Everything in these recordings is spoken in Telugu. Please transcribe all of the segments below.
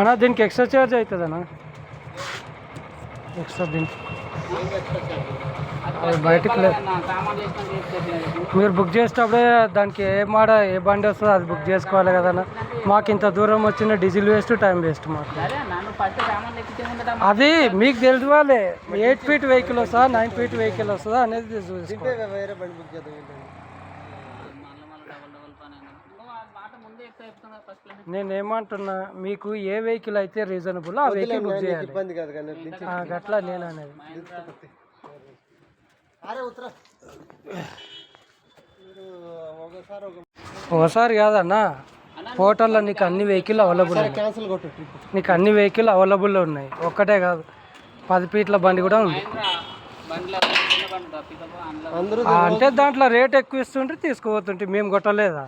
అన్నా దీనికి ఎక్స్ట్రా చార్జ్ అవుతుంది అన్న, ఎక్స్ట్రా దీనికి అది బయటకు లేదు. మీరు బుక్ చేసేటప్పుడే దానికి ఏ బండి వస్తుందో అది బుక్ చేసుకోవాలి కదన్నా. మాకు ఇంత దూరం వచ్చిన డీజిల్ వేస్ట్, టైం వేస్ట్ మాకు. అది మీకు తెలియాలి, 8 ఫీట్ వెహికల్ వస్తుందా 9 ఫీట్ వెహికల్ వస్తుందా అనేది చూసుకోవాలి. నేనేమంటున్నా, మీకు ఏ వెహికల్ అయితే రీజనబుల్ ఆ వెహికల్ బుక్ చేయాలి. అట్లా నేను అనేది ఒకసారి కాదన్నా, హోటల్లో నీకు అన్ని వెహికల్ అవైలబుల్ ఉన్నాయి. నీకు అన్ని వెహికల్ అవైలబుల్ ఉన్నాయి, ఒక్కటే కాదు 10 ఫీట్ల బండి కూడా ఉంది. అంటే దాంట్లో రేట్ ఎక్కువ ఇస్తుంటే తీసుకుపోతుంటే మేము కొట్టలేదా.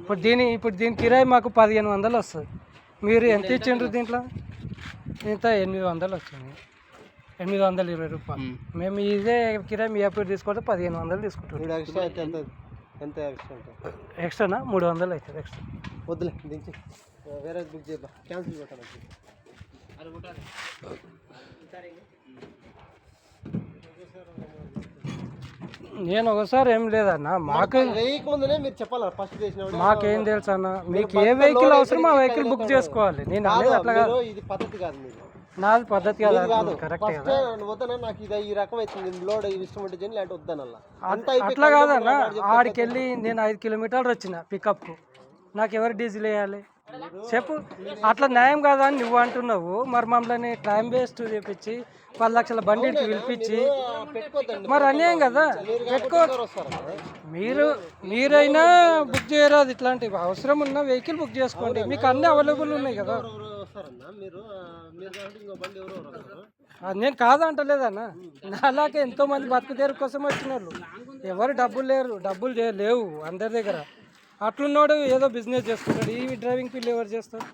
ఇప్పుడు దీని కిరాయి మాకు 1500 వస్తుంది. మీరు ఎంత ఇచ్చిండ్రు దీంట్లో? ఇంత 800 వచ్చింది, 820 రూపాయలు. మేము ఇదే కిరాయి మీ అప్పుడు తీసుకుంటే 1500 తీసుకుంటాం. ఎక్స్ట్రానా 300 అవుతుంది ఎక్స్ట్రా. వద్దులే దించి వేరే బుక్ చేద్దాం, క్యాన్సిల్ పెట్టాలి. నేను ఒకసారి ఏం లేదన్న, మాకు మీరు చెప్పాలి ఫస్ట్ చేసిన మాకేం తెలుసు అన్న. మీకు ఏ వెహికల్ అవసరం ఆ వెహికల్ బుక్ చేసుకోవాలి. నేను అనేది అట్లా కాదు, ఇది పద్ధతి కాదు, నాది పద్ధతి కాదు, కరెక్ట్ వద్దన. నాకు ఇది ఈ రకం అవుతుంది, లోడ్ ఇష్టం ఉంటే చేయండి, లేదంటే వద్దనల్లా. అట్లా కాదన్న, ఆడికి వెళ్ళి నేను 5 కిలోమీటర్లు వచ్చిన పికప్, నాకు ఎవరు డీజిల్ వేయాలి చెప్పు? అట్లా న్యాయం కాదా అని నువ్వు అంటున్నావు. మరి మమ్మల్ని టైం వేస్ట్ చేపించి 10 లక్షల బండికి పిలిపించి మరి అన్యాయం కదా. మీరైనా బుక్ చేయరాదు, ఇట్లాంటివి అవసరం ఉన్న వెహికల్ బుక్ చేసుకోండి, మీకు అన్నీ అవైలబుల్ ఉన్నాయి కదా. నేను కాదంటలేదన్న, అలాగే ఎంతోమంది బతుకుదేరు కోసం వచ్చిన వాళ్ళు, ఎవరు డబ్బులు లేవు అందరి దగ్గర. అట్లున్నాడు ఏదో బిజినెస్ చేసుకుంటాడు, ఈ డ్రైవింగ్ ఫీల్డ్ ఎవరు చేస్తారు?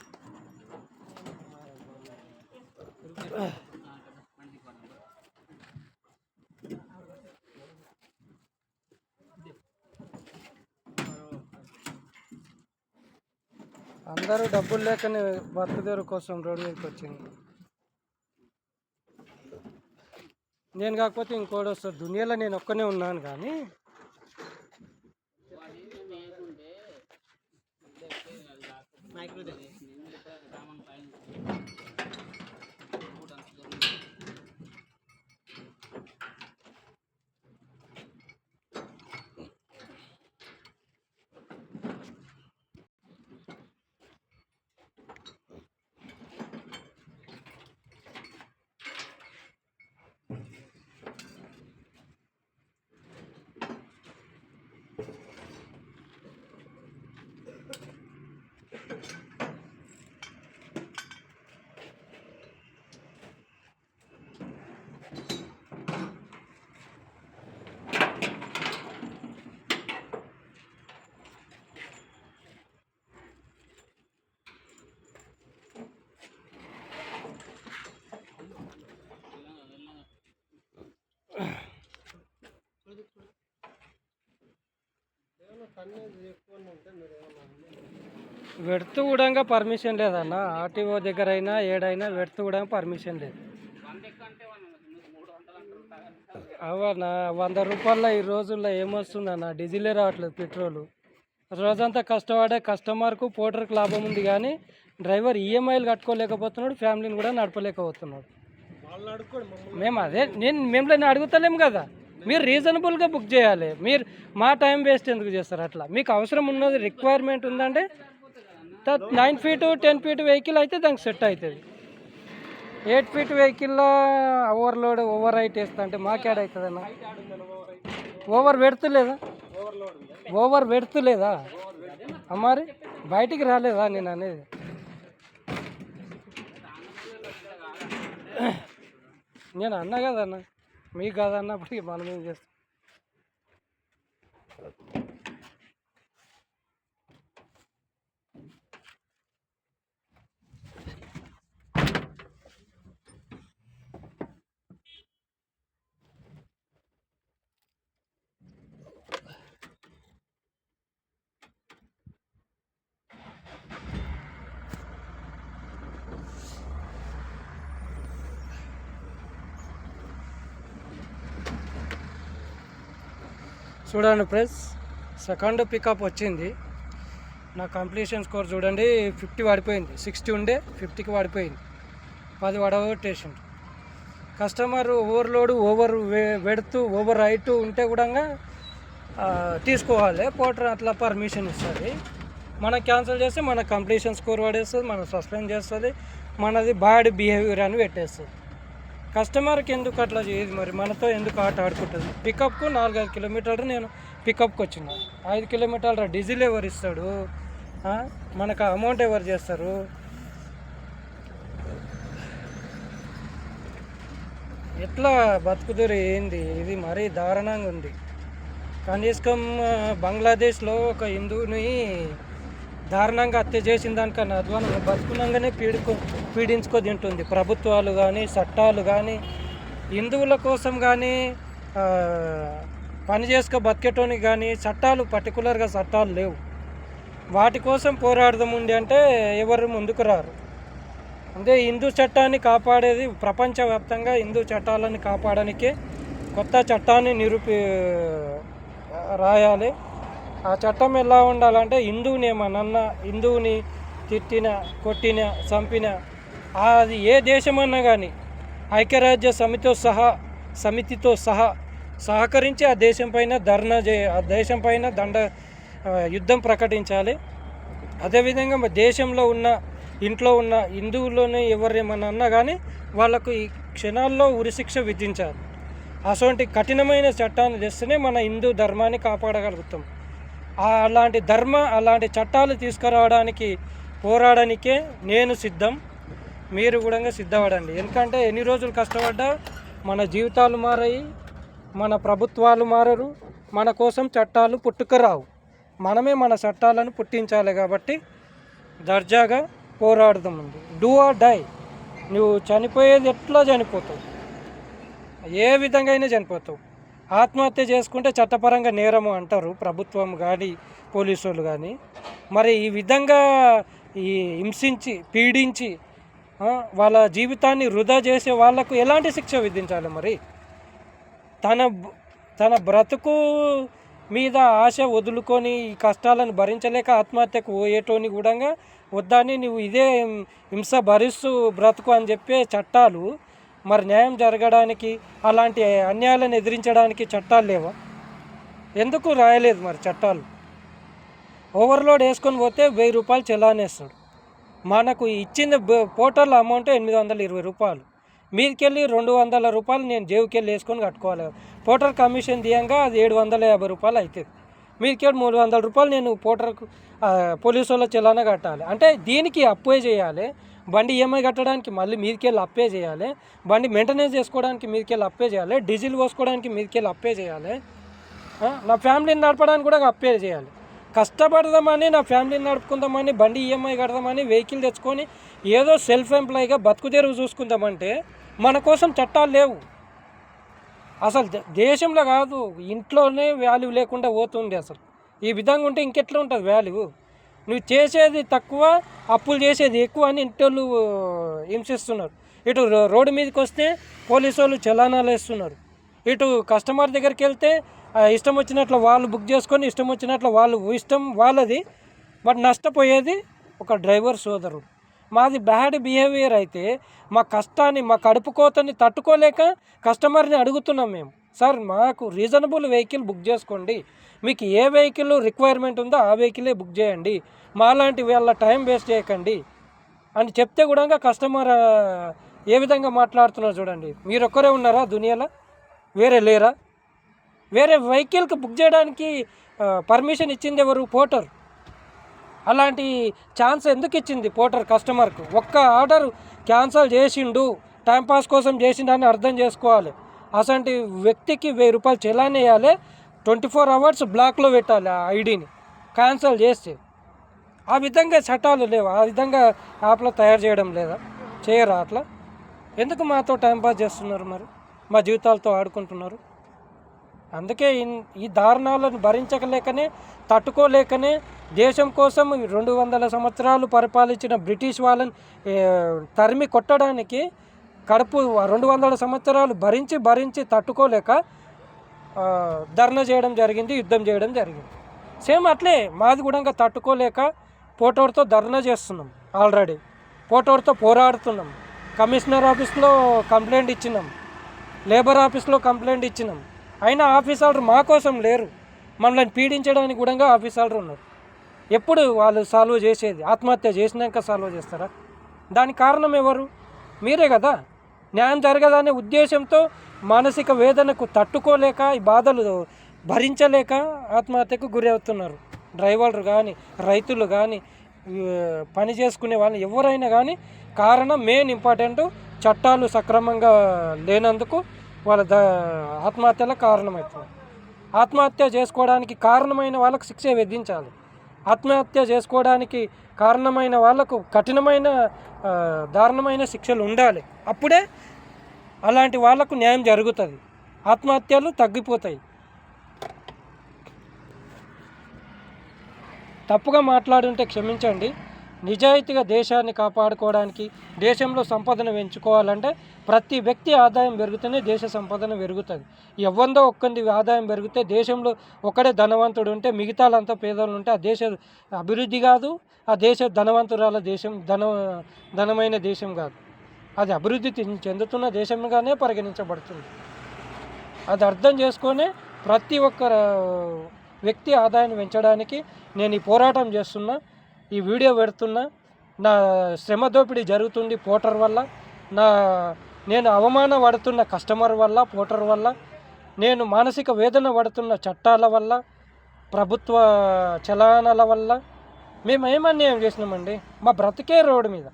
అందరూ డబ్బులు లేకనే బతుకుదేరు కోసం రోడ్డు మీదకి వచ్చింది. నేను కాకపోతే ఇంకోటి వస్తుంది దునియాలో, నేను ఒక్కనే ఉన్నాను. కానీ వెడుతూ కూడా పర్మిషన్ లేదన్న, ఆర్టీఓ దగ్గర అయినా ఏడైనా వెడుతూ కూడా పర్మిషన్ లేదు. అవన్నా 100 రూపాయల ఈ రోజుల్లో ఏమొస్తుందన్న, డీజిలే రావట్లేదు, పెట్రోలు. రోజంతా కష్టపడే కస్టమర్కు పోటర్కి లాభం ఉంది, కానీ డ్రైవర్ ఈఎంఐలు కట్టుకోలేకపోతున్నాడు, ఫ్యామిలీని కూడా నడపలేకపోతున్నాడు. మిమ్మల్ని అడుగుతలేము కదా, మీరు రీజనబుల్గా బుక్ చేయాలి. మీరు మా టైం వేస్ట్ ఎందుకు చేస్తారు? అట్లా మీకు అవసరం ఉన్నది, రిక్వైర్మెంట్ ఉందంటే 9 ఫీటు 10 ఫీట్ వెహికల్ అయితే దానికి సెట్ అవుతుంది. 8 ఫీట్ వెహికల్లో ఓవర్లోడ్ ఓవర్ హైట్ వేస్తా అంటే మాకేడ అవుతుంది అన్న, ఓవర్ పెడతలేదా? ఓవర్ పెడుతులేదా మరి బయటికి రాలేదా నేను అనేది? నేను అన్నా కదన్నా, మీకు కాదన్నప్పటికీ మనం ఏం చేస్తాం? చూడండి ఫ్రెండ్స్, సెకండ్ పికప్ వచ్చింది. నా కంప్లీషన్ స్కోర్ చూడండి, 50 పడిపోయింది. 60 ఉండే 50కి పడిపోయింది. 10 పడగొట్టేసిండు. కస్టమర్ ఓవర్లోడ్, ఓవర్ వెడుతూ, ఓవర్ హైట్ ఉంటే కూడా తీసుకోవాలి. పోటర్ అట్లా పర్మిషన్ ఇస్తుంది. మనం క్యాన్సిల్ చేస్తే మన కంప్లీషన్ స్కోర్ పడేస్తుంది, మనం సస్పెండ్ చేస్తుంది, మనది బ్యాడ్ బిహేవియర్ అని పెట్టేస్తుంది. కస్టమర్కి ఎందుకు అట్లా చేయదు మరి? మనతో ఎందుకు ఆట ఆడుకుంటుంది? పికప్కు 4-5 కిలోమీటర్లు నేను పికప్కి వచ్చిన, 5 కిలోమీటర్ల డీజిల్ ఎవరు ఇస్తాడు? మనకు అమౌంట్ ఎవరు చేస్తారు? ఎట్లా బతుకుదురు ఏంది ఇది? మరీ దారుణంగా ఉంది. కనీసం బంగ్లాదేశ్లో ఒక హిందువుని దారుణంగా హత్య చేసిన దానికన్నా అధ్వానం బతుకునంగానే పీడించుకో తింటుంది ప్రభుత్వాలు కానీ, చట్టాలు కానీ. హిందువుల కోసం కానీ, పని చేసుకో బతికేటోనికి కానీ చట్టాలు, పర్టికులర్గా చట్టాలు లేవు. వాటి కోసం పోరాడదాం ఉంది అంటే ఎవరు ముందుకు రారు. అంటే హిందూ చట్టాన్ని కాపాడేది, ప్రపంచవ్యాప్తంగా హిందూ చట్టాలను కాపాడడానికే కొత్త చట్టాన్ని రాయాలి. ఆ చట్టం ఎలా ఉండాలంటే, హిందువుని ఏమన్నా, హిందువుని తిట్టిన, కొట్టిన, చంపిన, అది ఏ దేశమన్నా కానీ ఐక్యరాజ్య సమితితో సహా సహకరించి ఆ దేశం పైన ఆ దేశం పైన యుద్ధం ప్రకటించాలి. అదేవిధంగా దేశంలో ఉన్న, ఇంట్లో ఉన్న హిందువుల్లోనే ఎవరేమన్నా అన్నా కానీ వాళ్ళకు ఈ క్షణాల్లో ఉరిశిక్ష విధించాలి. అటువంటి కఠినమైన చట్టాన్ని తెస్తేనే మన హిందూ ధర్మాన్ని కాపాడగలుగుతాం. అలాంటి చట్టాలు తీసుకురావడానికి, పోరాడడానికే నేను సిద్ధం. మీరు కూడా సిద్ధపడండి. ఎందుకంటే ఎన్ని రోజులు కష్టపడ్డా మన జీవితాలు మారాయి, మన ప్రభుత్వాలు మారరు, మన కోసం చట్టాలు పుట్టుకురావు. మనమే మన చట్టాలను పుట్టించాలి. కాబట్టి దర్జాగా పోరాడదాం. ముందు డూ ఆర్ డై. నువ్వు చనిపోయేది ఎట్లా చనిపోతావు, ఏ విధంగా అయినా చనిపోతావు. ఆత్మహత్య చేసుకుంటే చట్టపరంగా నేరము అంటారు ప్రభుత్వం కానీ, పోలీసు వాళ్ళు కానీ. మరి ఈ విధంగా హింసించి, పీడించి వాళ్ళ జీవితాన్ని వృధా చేసే వాళ్లకు ఎలాంటి శిక్ష విధించాలి? మరి తన బ్రతుకు మీద ఆశ వదులుకొని ఈ కష్టాలను భరించలేక ఆత్మహత్యకు పోయేటోని కూడా వద్దని, నువ్వు ఇదే హింస భరిస్తూ బ్రతుకు అని చెప్పే చట్టాలు మరి న్యాయం జరగడానికి, అలాంటి అన్యాయాలను ఎదిరించడానికి చట్టాలు లేవా? ఎందుకు రాయలేదు మరి చట్టాలు? ఓవర్లోడ్ వేసుకొని పోతే 1000 రూపాయలు చెలానేస్తాడు. మనకు ఇచ్చిన పోర్టల్ అమౌంట్ 820 రూపాయలు. మీదికెళ్ళి 200 రూపాయలు నేను జేబుకెళ్ళి వేసుకొని కట్టుకోవాలి. పోర్టర్ కమిషన్ తీయంగా అది 750 రూపాయలు అవుతుంది. మీదికెళ్ళి 300 రూపాయలు నేను పోలీసు వాళ్ళ చెలానా కట్టాలి. అంటే దీనికి అప్పే చేయాలి. బండి ఈఎంఐ కట్టడానికి మళ్ళీ మీదికెళ్ళి అప్పే చేయాలి. బండి మెయింటెనెన్స్ చేసుకోవడానికి మీదికెళ్ళి అప్పే చేయాలి. డీజిల్ పోసుకోవడానికి మీదికెళ్ళి అప్పే చేయాలి. నా ఫ్యామిలీని నడపడానికి కూడా అప్పే చేయాలి. కష్టపడదామని, నా ఫ్యామిలీని నడుపుకుందామని, బండి ఈఎంఐ కడదామని వెహికల్ తెచ్చుకొని ఏదో సెల్ఫ్ ఎంప్లాయ్గా బతుకు తెరువు చూసుకుందామంటే మన కోసం చట్టాలు లేవు. అసలు దేశంలో కాదు, ఇంట్లోనే వాల్యూ లేకుండా పోతుంది. అసలు ఈ విధంగా ఉంటే ఇంకెట్లా ఉంటుంది వాల్యూ? నువ్వు చేసేది తక్కువ, అప్పులు చేసేది ఎక్కువ అని ఇంటోళ్ళు హింసిస్తున్నారు. ఇటు రోడ్డు మీదకి వస్తే పోలీసు వాళ్ళు చలానాలు వేస్తున్నారు. ఇటు కస్టమర్ దగ్గరికి వెళ్తే ఇష్టం వచ్చినట్లు వాళ్ళు బుక్ చేసుకొని, ఇష్టం వచ్చినట్లు ఇష్టం వాళ్ళది. బట్ నష్టపోయేది ఒక డ్రైవర్ సోదరుడు. మాది బ్యాడ్ బిహేవియర్ అయితే మా కష్టాన్ని, మా కడుపు కోతని తట్టుకోలేక కస్టమర్ని అడుగుతున్నాం మేము. సార్ మాకు రీజనబుల్ వెహికల్ బుక్ చేసుకోండి, మీకు ఏ వెహికల్ రిక్వైర్మెంట్ ఉందో ఆ వెహికలే బుక్ చేయండి, మాలాంటి వాళ్ళ టైం వేస్ట్ చేయకండి అని చెప్తే కూడా కస్టమర్ ఏ విధంగా మాట్లాడుతున్నారు చూడండి. మీరు ఒక్కరే ఉన్నారా దునియాలో? వేరే లేరా? వేరే వెహికల్కి బుక్ చేయడానికి పర్మిషన్ ఇచ్చింది ఎవరు? పోర్టర్. అలాంటి ఛాన్స్ ఎందుకు ఇచ్చింది పోర్టర్ కస్టమర్కు? ఒక్క ఆర్డర్ క్యాన్సిల్ చేసిండు, టైంపాస్ కోసం చేసిండని అర్థం చేసుకోవాలి. అసంటి వ్యక్తికి 1000 రూపాయలు చలాన్ వేయాలి, 24 అవర్స్ బ్లాక్లో పెట్టాలి ఆ ఐడిని క్యాన్సిల్ చేస్తే. ఆ విధంగా చట్టాలు లేవు, ఆ విధంగా యాప్లో తయారు చేయడం లేదా? చేయరా అట్లా? ఎందుకు మాతో టైంపాస్ చేస్తున్నారు? మరి మా జీవితాలతో ఆడుకుంటున్నారు. అందుకే ఈ దారుణాలను భరించలేకనే, తట్టుకోలేకనే దేశం కోసం 200 సంవత్సరాలు పరిపాలించిన బ్రిటిష్ వాళ్ళని తరిమి కొట్టడానికి కడుపు 200 సంవత్సరాలు భరించి తట్టుకోలేక ధర్నా చేయడం జరిగింది, యుద్ధం చేయడం జరిగింది. సేమ్ అట్లే మాది కూడా తట్టుకోలేక పోటోర్తో ధర్నా చేస్తున్నాం. ఆల్రెడీ పోటోర్తో పోరాడుతున్నాం. కమిషనర్ ఆఫీస్లో కంప్లైంట్ ఇచ్చినాం, లేబర్ ఆఫీస్లో కంప్లైంట్ ఇచ్చినాం. అయినా ఆఫీసర్లు మా కోసం లేరు, మనల్ని పీడించడానికి కూడా ఆఫీసర్లు ఉన్నారు. ఎప్పుడు వాళ్ళు సాల్వ్ చేసేది? ఆత్మహత్య చేసినాక సాల్వ్ చేస్తారా? దానికి కారణం ఎవరు? మీరే కదా. న్యాయం జరగదనే ఉద్దేశంతో మానసిక వేదనకు తట్టుకోలేక, ఈ బాధలు భరించలేక ఆత్మహత్యకు గురి అవుతున్నారు. డ్రైవర్లు కానీ, రైతులు కానీ, పని చేసుకునే వాళ్ళు ఎవరైనా కానీ. కారణం మెయిన్ ఇంపార్టెంట్, చట్టాలు సక్రమంగా లేనందుకు వాళ్ళ ఆత్మహత్యల కారణమవుతుంది. ఆత్మహత్య చేసుకోవడానికి కారణమైన వాళ్ళకు శిక్ష విధించాలి. ఆత్మహత్య చేసుకోవడానికి కారణమైన వాళ్ళకు కఠినమైన దారుణమైన శిక్షలు ఉండాలి. అప్పుడే అలాంటి వాళ్ళకు న్యాయం జరుగుతుంది, ఆత్మహత్యలు తగ్గిపోతాయి. తప్పుగా మాట్లాడుంటే క్షమించండి. నిజాయితీగా దేశాన్ని కాపాడుకోవడానికి, దేశంలో సంపదను పెంచుకోవాలంటే ప్రతి వ్యక్తి ఆదాయం పెరిగితేనే దేశ సంపదన పెరుగుతుంది. ఎవరిదో ఒక్కంది ఆదాయం పెరిగితే, దేశంలో ఒకడే ధనవంతుడు ఉంటే మిగతాలంతా పేదలు ఉంటే ఆ దేశ అభివృద్ధి కాదు, ఆ దేశ ధనవంతురాల దేశం, ధనమైన దేశం కాదు. అది అభివృద్ధి చెందుతున్న దేశంగానే పరిగణించబడుతుంది. అది అర్థం చేసుకొని ప్రతి ఒక్క వ్యక్తి ఆదాయాన్ని పెంచడానికి నేను ఈ పోరాటం చేస్తున్నా, ఈ వీడియో పెడుతున్నా. నా శ్రమ దోపిడీ జరుగుతుంది పోర్టర్ వల్ల, నేను అవమాన పడుతున్న కస్టమర్ వల్ల, పోర్టర్ వల్ల, నేను మానసిక వేదన పడుతున్న చట్టాల వల్ల, ప్రభుత్వ చలానాల వల్ల. మేము ఏమన్యాయం చేసినామండి? మా బ్రతికే రోడ్డు మీద,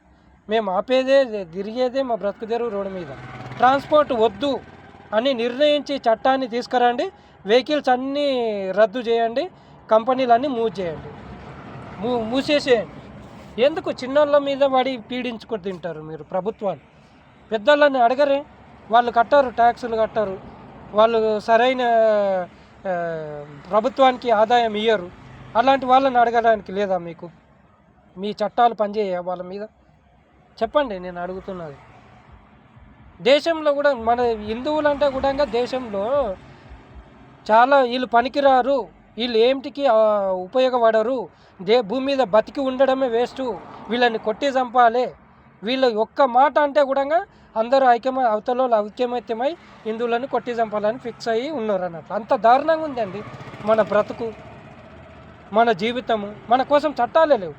మేము ఆపేదే తిరిగేదే మా బ్రతుకుదేరు రోడ్డు మీద. ట్రాన్స్పోర్ట్ వద్దు అని నిర్ణయించి చట్టాన్ని తీసుకురండి, వెహికల్స్ అన్నీ రద్దు చేయండి, కంపెనీలన్నీ మూసేసేయండి. ఎందుకు చిన్నోళ్ళ మీద పడి పీడించుకొని తింటారు మీరు ప్రభుత్వాలు? పెద్దోళ్ళని అడగరే? వాళ్ళు కట్టారు, ట్యాక్సులు కట్టారు, వాళ్ళు సరైన ప్రభుత్వానికి ఆదాయం ఇయ్యరు. అలాంటి వాళ్ళని అడగడానికి లేదా మీకు? మీ చట్టాలు పనిచేయ వాళ్ళ మీద? చెప్పండి, నేను అడుగుతున్నది. దేశంలో కూడా మన హిందువులంటే కూడా దేశంలో చాలా వీళ్ళు పనికిరారు, వీళ్ళు ఏమిటికి ఉపయోగపడరు, భూమి మీద బతికి ఉండడమే వేస్ట్, వీళ్ళని కొట్టి చంపాలి, వీళ్ళ ఒక్క మాట అంటే కూడా అందరూ అవతల ఐక్యమత్యమై హిందువులను కొట్టి చంపాలని ఫిక్స్ అయ్యి ఉన్నారు అన్నట్లు. అంత దారుణంగా ఉందండి మన బ్రతుకు, మన జీవితము. మన కోసం చట్టాలే లేవు.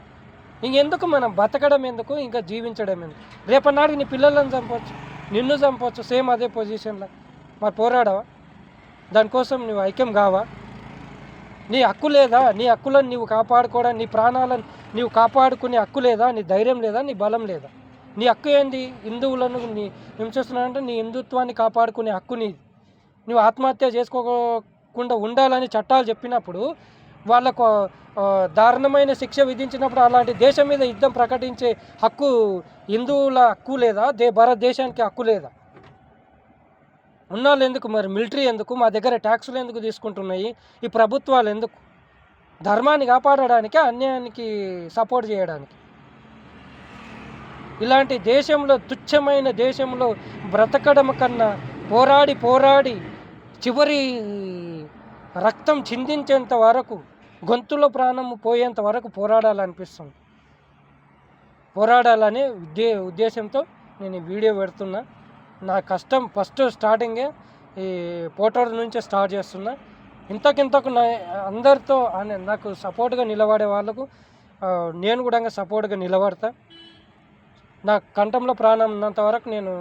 ఇంకెందుకు మనం బతకడం ఎందుకు, ఇంకా జీవించడం ఎందుకు? రేపన్నాడికి నీ పిల్లలను చంపవచ్చు, నిన్ను చంపవచ్చు, సేమ్ అదే పొజిషన్లో. మరి పోరాడవా? దానికోసం నువ్వు ఐక్యం కావా? నీ హక్కు లేదా? నీ హక్కులను నీవు కాపాడుకోవడం, నీ ప్రాణాలను నీవు కాపాడుకునే హక్కు లేదా? నీ ధైర్యం లేదా? నీ బలం లేదా? నీ హక్కు ఏంది? హిందువులను నీ హింసిస్తున్నానంటే నీ హిందుత్వాన్ని కాపాడుకునే హక్కు నీది. నువ్వు ఆత్మహత్య చేసుకోకుండా ఉండాలని చట్టాలు చెప్పినప్పుడు, వాళ్ళకు దారుణమైన శిక్ష విధించినప్పుడు, అలాంటి దేశం మీద యుద్ధం ప్రకటించే హక్కు హిందువుల హక్కు లేదా? భారతదేశానికి హక్కు లేదా? ఉన్నాళ్ళు ఎందుకు మరి? మిలిటరీ ఎందుకు? మా దగ్గర ట్యాక్సులు ఎందుకు తీసుకుంటున్నాయి ఈ ప్రభుత్వాలు? ఎందుకు? ధర్మాన్ని కాపాడడానికి, అన్యాయానికి సపోర్ట్ చేయడానికి. ఇలాంటి దేశంలో, తుచ్చమైన దేశంలో బ్రతకడం కన్నా పోరాడి చివరి రక్తం చిందించేంత వరకు, గొంతులో ప్రాణం పోయేంత వరకు పోరాడాలనిపిస్తుంది. పోరాడాలనే ఉద్దేశంతో నేను ఈ వీడియో పెడుతున్నా. నా కష్టం ఫస్ట్ స్టార్టింగే ఈ పోర్టర్ నుంచే స్టార్ట్ చేస్తున్నా. ఇంతకు అందరితో నాకు సపోర్ట్గా నిలబడే వాళ్ళకు నేను కూడా సపోర్ట్గా నిలబడతా. నా కంఠంలో ప్రాణం ఉన్నంత వరకు నేను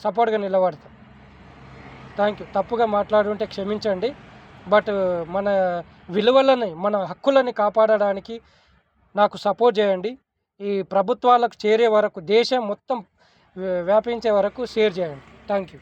సపోర్ట్గా నిలబడతా. Thank you. తప్పుగా మాట్లాడుంటే క్షమించండి. బట్ మన విలువలని మన హక్కులని కాపాడడానికి నాకు సపోర్ట్ చేయండి. ఈ ప్రభుత్వాలకు చేరే వరకు దేశం మొత్తం వ్యాపించే వరకు షేర్ చేయండి. Thank you.